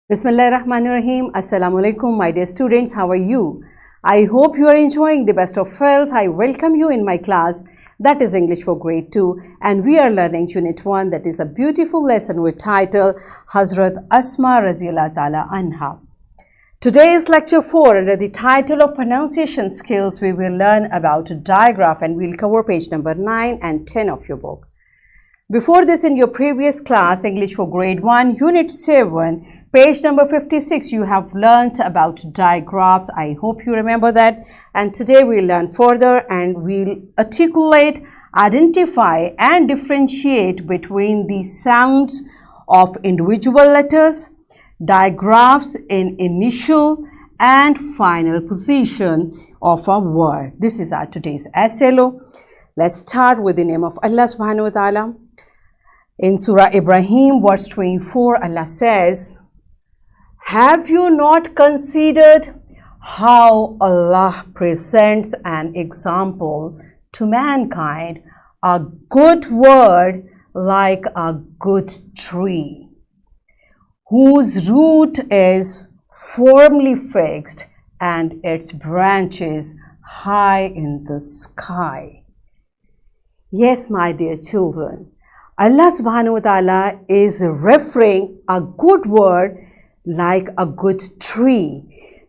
Bismillahirrahmanirrahim. Assalamu alaikum, my dear students. How are you? I hope you are enjoying the best of health. I welcome you in my class, that is English for grade 2, and we are learning unit 1, that is a beautiful lesson with title Hazrat Asma Raziyallahu Ta'ala Anha. Today's lecture 4, under the title of pronunciation skills, we will learn about digraph, and we'll cover page number 9 and 10 of your book. Before this, in your previous class, English for grade 1, unit 7, page number 56, you have learnt about digraphs. I hope you remember that. And today we'll learn further and we'll articulate, identify and differentiate between the sounds of individual letters, digraphs in initial and final position of a word. This is our today's SLO. Let's start with the name of Allah subhanahu wa ta'ala. In Surah Ibrahim, verse 24, Allah says, "Have you not considered how Allah presents an example to mankind, a good word like a good tree, whose root is firmly fixed and its branches high in the sky?" Yes, my dear children, Allah subhanahu wa ta'ala is referring a good word like a good tree.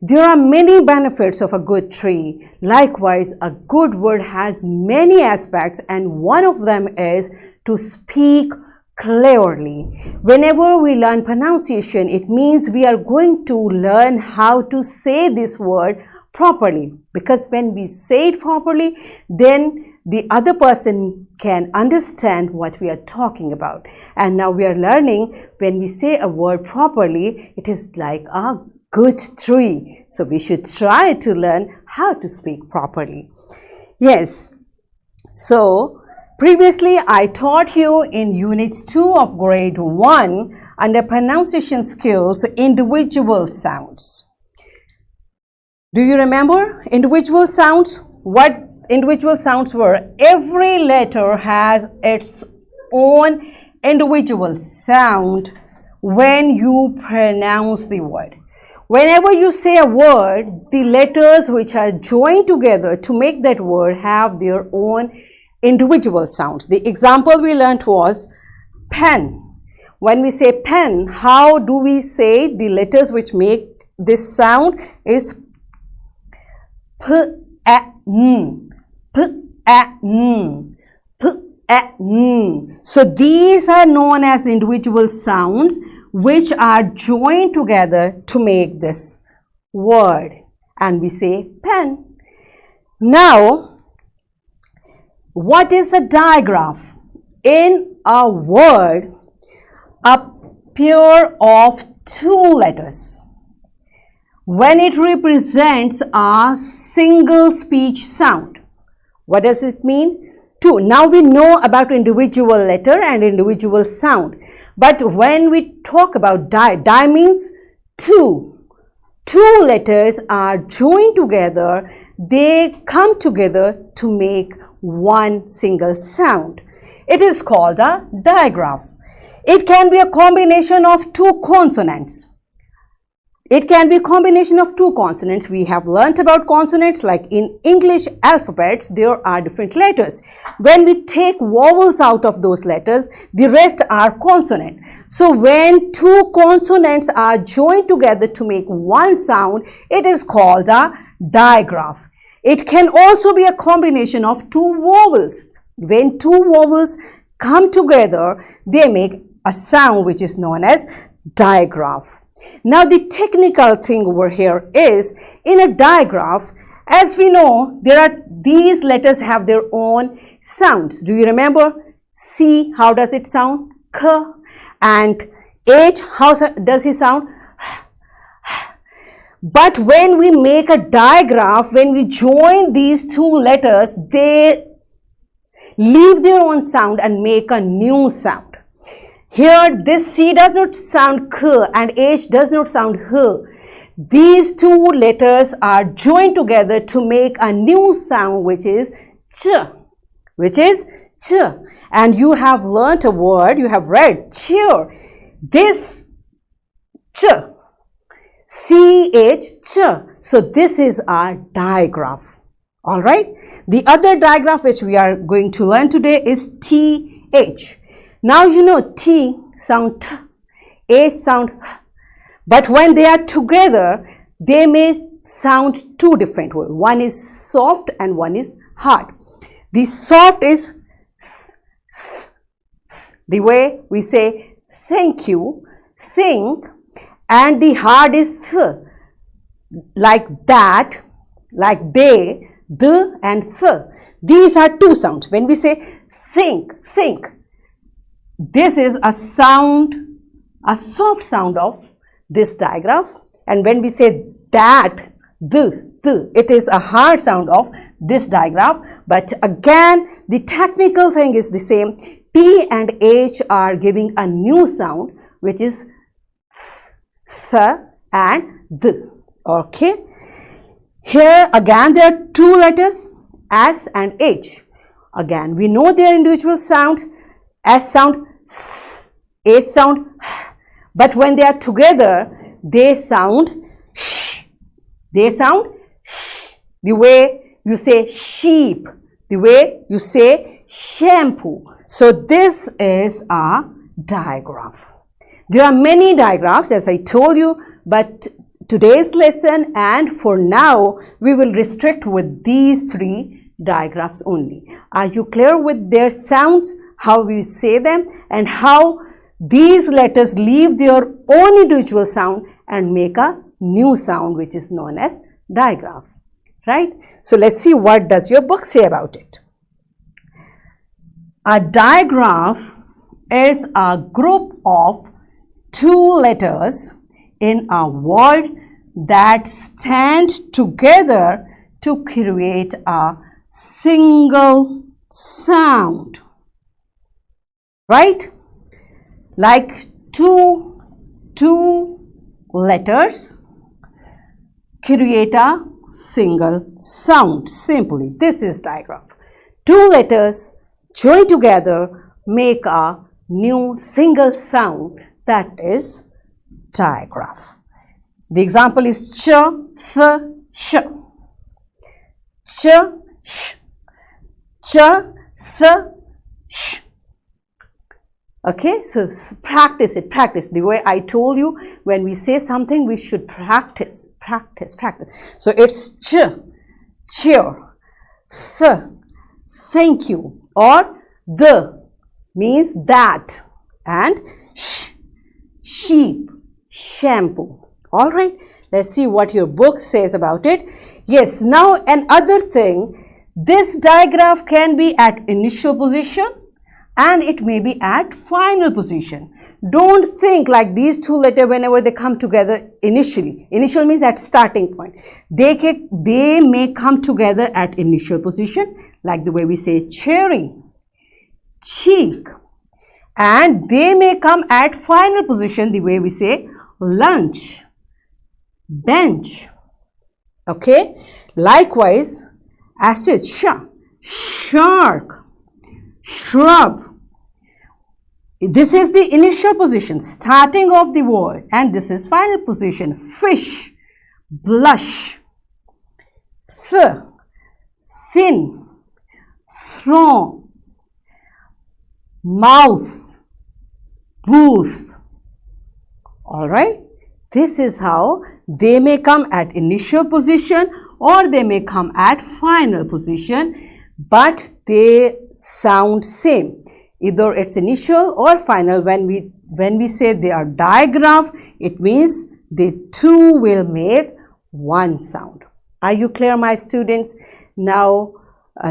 There are many benefits of a good tree. Likewise, a good word has many aspects, and one of them is to speak clearly. Whenever we learn pronunciation, it means we are going to learn how to say this word properly, because when we say it properly, then the other person can understand what we are talking about. And now we are learning, when we say a word properly, it is like a good tree. So we should try to learn how to speak properly. Yes. So previously I taught you in unit 2 of grade 1 under pronunciation skills, individual sounds. Do you remember individual sounds? What individual sounds were? Every letter has its own individual sound when you pronounce the word. Whenever you say a word, the letters which are joined together to make that word have their own individual sounds. The example we learnt was pen. When we say pen, how do we say the letters which make this sound is p, a, n. So these are known as individual sounds which are joined together to make this word, and we say pen. Now, what is a digraph? In a word, a pair of two letters, when it represents a single speech sound. What does it mean? Two. Now we know about individual letter and individual sound. But when we talk about di means two. Two letters are joined together. They come together to make one single sound. It is called a digraph. It can be a combination of two consonants. It can be a combination of two consonants. We have learnt about consonants, like in English alphabets, there are different letters. When we take vowels out of those letters, the rest are consonant. So when two consonants are joined together to make one sound, it is called a digraph. It can also be a combination of two vowels. When two vowels come together, they make a sound which is known as digraph. Now the technical thing over here is, in a digraph, as we know, these letters have their own sounds. Do you remember? C, how does it sound? K. And H, how does it sound? But when we make a digraph, when we join these two letters, they leave their own sound and make a new sound. Here, this C does not sound K and H does not sound H. These two letters are joined together to make a new sound which is Ch. And you have learnt a word, you have read cheer. This Ch CH. So this is our digraph. All right. The other digraph which we are going to learn today is TH. Now you know T sound T, H sound H. But when they are together, they may sound two different ways. One is soft and one is hard. The soft is the way we say thank you, think, and the hard is like that, like they, the and th. These are two sounds. When we say think, this is a sound, a soft sound of this digraph, and when we say that, it is a hard sound of this digraph. But again, the technical thing is the same. T and H are giving a new sound, which is th and th. Okay. Here again there are two letters, S and H. Again we know their individual sound. S sound S, H sound H. But when they are together, they sound sh. They sound sh. The way you say sheep, the way you say shampoo. So this is a digraph. There are many digraphs, as I told you, but today's lesson and for now we will restrict with these three digraphs only. Are you clear with their sounds, how we say them, and how these letters leave their own individual sound and make a new sound, which is known as digraph, right? So let's see what does your book say about it. A digraph is a group of two letters in a word that stand together to create a single sound, right? Like two letters create a single sound. Simply, this is digraph. Two letters join together make a new single sound, that is digraph. The example is ch, th, sh. Ch, sh. Ch, th, sh. Okay, so practice it, practice. The way I told you, when we say something, we should practice. So it's ch, cheer, th, thank you, or the means that, and sh, sheep, shampoo. All right, let's see what your book says about it. Yes, now another thing, this digraph can be at initial position and it may be at final position. Don't think like these two letters whenever they come together initially. Initial means at starting point. They may come together at initial position, like the way we say cherry, cheek, and they may come at final position the way we say lunch, bench. Okay, likewise as it's shark, shrub. This is the initial position, starting of the word, and this is final position, fish, blush, thin, throng, mouth, booth. All right, this is how they may come at initial position or they may come at final position, but they sound same. Either it's initial or final. When we say they are digraph, it means the two will make one sound. Are you clear, my students? Now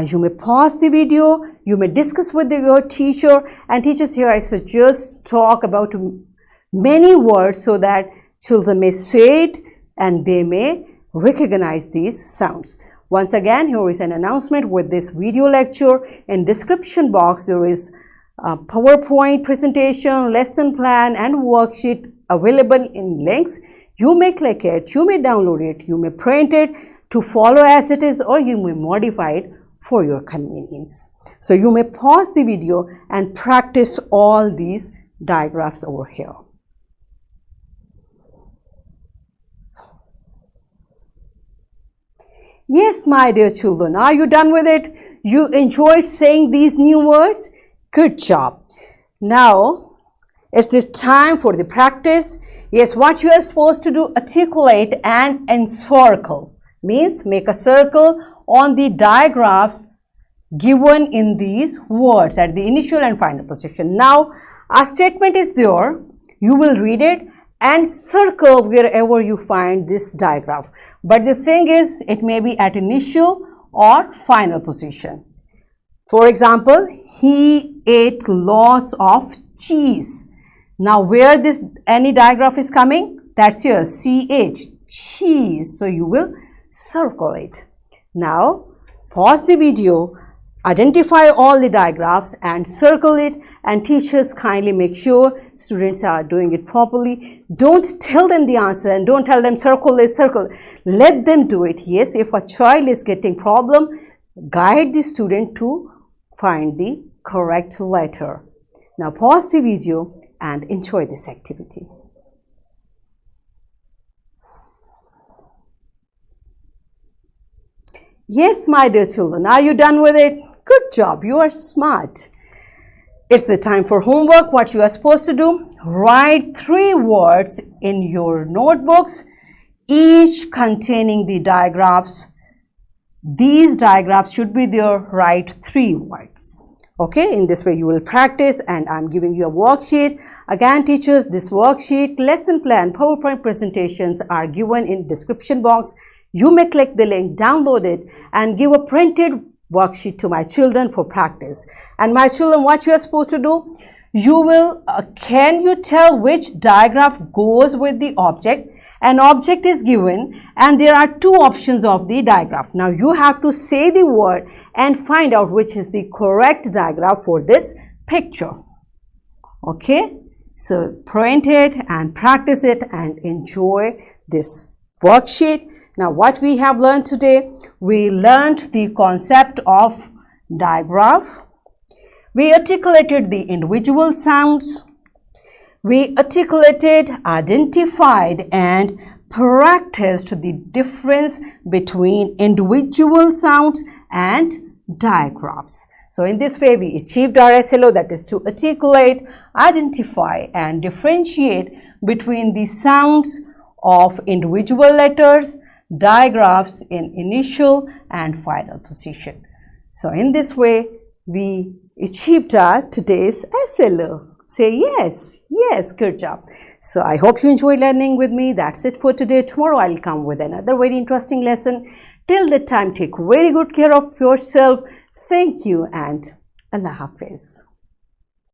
you may pause the video, you may discuss with your teacher, and teachers here I suggest talk about many words so that children may say it and they may recognize these sounds. Once again, here is an announcement with this video lecture. In description box there is a PowerPoint presentation, lesson plan and worksheet available in links. You may click it, you may download it, you may print it to follow as it is, or you may modify it for your convenience. So you may pause the video and practice all these digraphs over here. Yes, my dear children, are you done with it? You enjoyed saying these new words? Good job. Now, it's this time for the practice. Yes, what you are supposed to do, articulate and encircle. Means make a circle on the digraphs given in these words at the initial and final position. Now, a statement is there. You will read it and circle wherever you find this digraph. But the thing is, it may be at initial or final position. For example, he ate lots of cheese. Now, where this any digraph is coming, that's your CH, cheese. So, you will circle it. Now, pause the video, identify all the digraphs and circle it, and teachers kindly make sure students are doing it properly. Don't tell them the answer and don't tell them circle this, circle. Let them do it. Yes, if a child is getting problem, guide the student to find the correct letter. Now pause the video and enjoy this activity. Yes, my dear children, are you done with it? Good job, you are smart. It's the time for homework. What you are supposed to do, write 3 words in your notebooks, each containing the digraphs. These digraphs should be there, write 3 words. Okay, in this way you will practice, and I'm giving you a worksheet. Again, teachers, this worksheet, lesson plan, PowerPoint presentations are given in description box. You may click the link, download it, and give a printed worksheet to my children for practice. And my children, what you are supposed to do, you will, can you tell which digraph goes with the object? An object is given and there are 2 options of the digraph. Now you have to say the word and find out which is the correct digraph for this picture. Okay, so print it and practice it and enjoy this worksheet. Now what we have learned today, we learned the concept of digraph. We articulated the individual sounds. We articulated, identified and practiced the difference between individual sounds and digraphs. So in this way we achieved our SLO, that is to articulate, identify and differentiate between the sounds of individual letters, digraphs in initial and final position. So in this way we achieved our today's SLO. Say yes, yes, good job. So I hope you enjoyed learning with me. That's it for today. Tomorrow I'll come with another very interesting lesson. Till that time, take very good care of yourself. Thank you and Allah Hafiz.